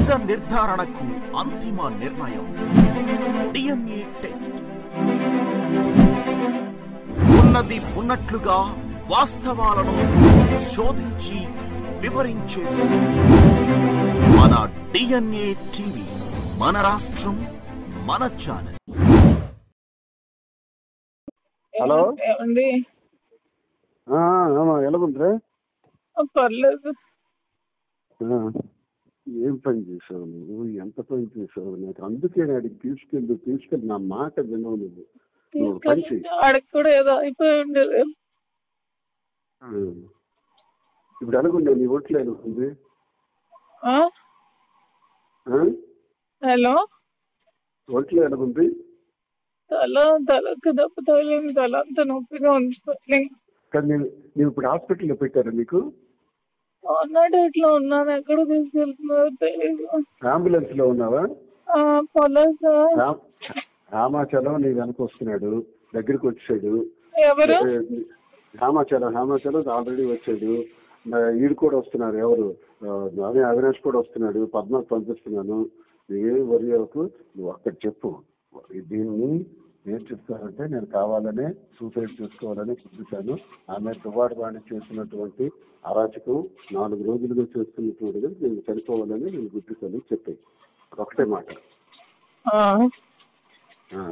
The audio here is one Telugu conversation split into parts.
నిజ నిర్ధారణకు అంతిమ నిర్ణయం DNA టెస్ట్. ఉన్నది ఉన్నట్లుగా వాస్తవాలను శోధించి వివరించే మన DNA టీవీ, మన రాష్ట్రం, మన ఛానల్. హలో ఏమండి? ఎలాగుందిరా? పర్లేదు. ఏం పని చేసావు నువ్వు? ఎంత పని చేసావు? నాకు అందుకే అడిగి తీసుకెళ్ళి నా మాట వినవు నువ్వు. పని చెయ్యి. ఆడికి కూడా ఏదో అయిపోయి ఉండేది. ఇప్పుడు ఎలాగుండే నీ ఒంట్లో ఎలాగుంది? హలో, ఒంట్లో ఎలాగుంది? తలకు దెబ్బ తగిలింది, తల అంతా నొప్పిగా ఉంది. కానీ నేను ఇప్పుడు హాస్పిటల్లో పెట్టారా మీకు? ఇట్లా ఉన్నాను. ఎక్కడ తీసుకెళ్తున్నారో తెలియదు. అంబులెన్స్ లో ఉన్నావా? రామాచలం నీ వెనక వస్తున్నాడు, దగ్గరికి వచ్చాడు. ఎవరు? రామాచలం ఆల్రెడీ వచ్చాడు. ఈడు కూడా వస్తున్నారు. ఎవరు? అదే అవినాష్ కూడా వస్తున్నాడు. పద్మకు పంపిస్తున్నాను. ఏం వరి అవ్వకు, నువ్వు అక్కడ చెప్పు. దీన్ని ఏం చెప్తానంటే, నేను కావాలనే సూసైడ్ చేసుకోవాలని చూపించాను. ఆమె దువ్వాడు వాణి చేసినటువంటి అరాచకం 4 రోజులుగా చేస్తున్నటువంటిది నేను చనిపోవాలని నేను గుర్తిస్తాను చెప్పాను. అదొకటే మాట.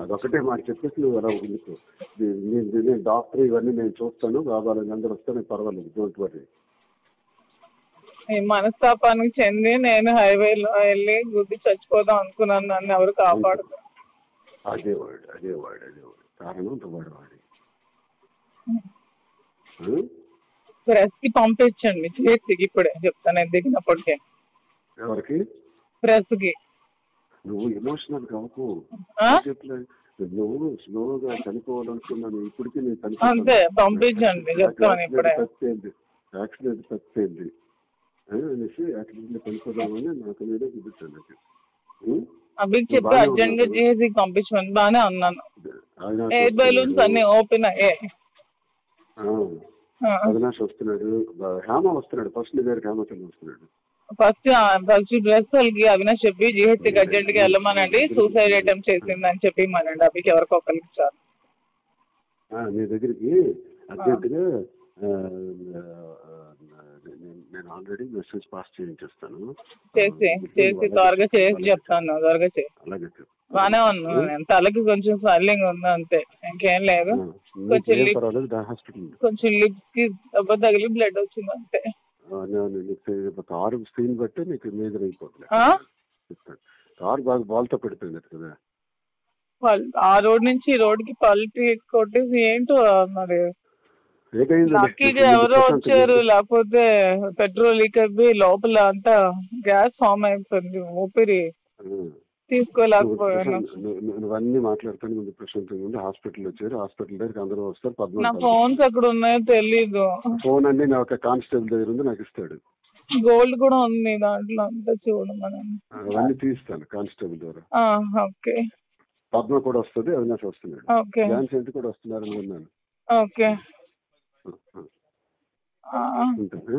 అదొకటే మాట చెప్పేసి నువ్వు అలా ఉండుకో. నేను డాక్టర్, ఇవన్నీ నేను చూస్తాను, కావాలని అందరూ వస్తాను, పర్వాలేదు, డోంట్ వరీ. ఈ మనస్తాపానికి చెంది నేను హైవేలో వెళ్ళి గుద్ది చచ్చిపోదాం అనుకున్నాను. నన్ను ఎవరు కాపాడుతారు? అదే వాడు కారణం దువ్వాడు వాడి. ప్రెస్ కి పంపించండి చేతికి, ఇప్పుడే చెప్తాను నేను దిగినప్పటికే. ఎవరికి? ప్రెస్ కి. నువ్వు ఎమోషనల్ కావకు. నువ్వు స్లోగా చనిపోవాలనుకున్నాను, ఇప్పటికీ నేను అంతే, పంపించండి చెప్తాను ఇప్పుడే. యాక్సిడెంట్ తప్పింది అనేసి యాక్సిడెంట్ చనిపోదామని నాకు మీదే చూపించాను. అవి చెప్పి అర్జెంట్ గా చేసి పంపించమని బాగానే అన్నాను. ఎయిర్ బెలూన్స్ అన్ని ఓపెన్ అయ్యాయి. అవినాష్ వస్తున్నాడు, హేమ వస్తున్నాడు. ఫస్ట్ నీ దగ్గర హేమచంద్ర వస్తున్నాడు. ఫస్ట్ డ్రెస్ వాళ్ళకి అవినాష్ చెప్పి జిహెచ్కి అర్జెంట్ గా వెళ్ళమనండి, సూసైడ్ అటెంప్ట్ చేసిందని చెప్పి మనండి. అవికి ఎవరికి ఒకరికి ఇచ్చారు. నీ దగ్గరికి అర్జెంట్ గా నేను ఆల్రెడీ మెసేజ్ పాస్ చేయించేస్తాను. చేసి త్వరగా చేసి చెప్తాను. త్వరగా చేసి. అలాగే బానే ఉన్నాను. తలకి కొంచెం స్వెల్లింగ్ ఉంది అంతే, ఇంకేం లేదు. కొంచెం లిప్స్ కి దెబ్బ తగిలి బ్లడ్ వచ్చింది అంతే. కారు స్క్రీన్ బట్టి నీకు మేజర్ అయిపోతుంది. కారు బాగా బాల్తో పెడిపోయింది కదా. ఆ రోడ్ నుంచి ఈ రోడ్కి పల్టీ కొట్టేసి ఏంటో మరి లక్కీగా ఎవరో వచ్చారు, లేకపోతే పెట్రోల్ లీక్ అయిపోయి లోపల అంతా గ్యాస్ ఫామ్ అయిపోయింది. ఊపిరి తీసుకోలేకపోయాను. నువ్వన్నీ మాట్లాడుతాను ముందు ప్రశాంతంగా ఉంది. హాస్పిటల్ వచ్చారు, హాస్పిటల్ దగ్గరికి అందరూ వస్తారు. నా ఫోన్స్ ఎక్కడ ఉన్నాయో తెలీదు. ఫోన్ అన్ని నా ఒక కానిస్టేబుల్ దగ్గర ఉంది, నాకు ఇస్తాడు. గోల్డ్ కూడా ఉంది దాంట్లో, అంతా చూడమని. అవన్నీ తీస్తాను కానిస్టేబుల్ ద్వారా. ఓకే. పద్మ కూడా వస్తుంది, అవినాష్ వస్తున్నాడు, ఝాన్సీ ఆంటీ కూడా వస్తున్నారు అని విన్నాను. ఓకే. ఉంటాను.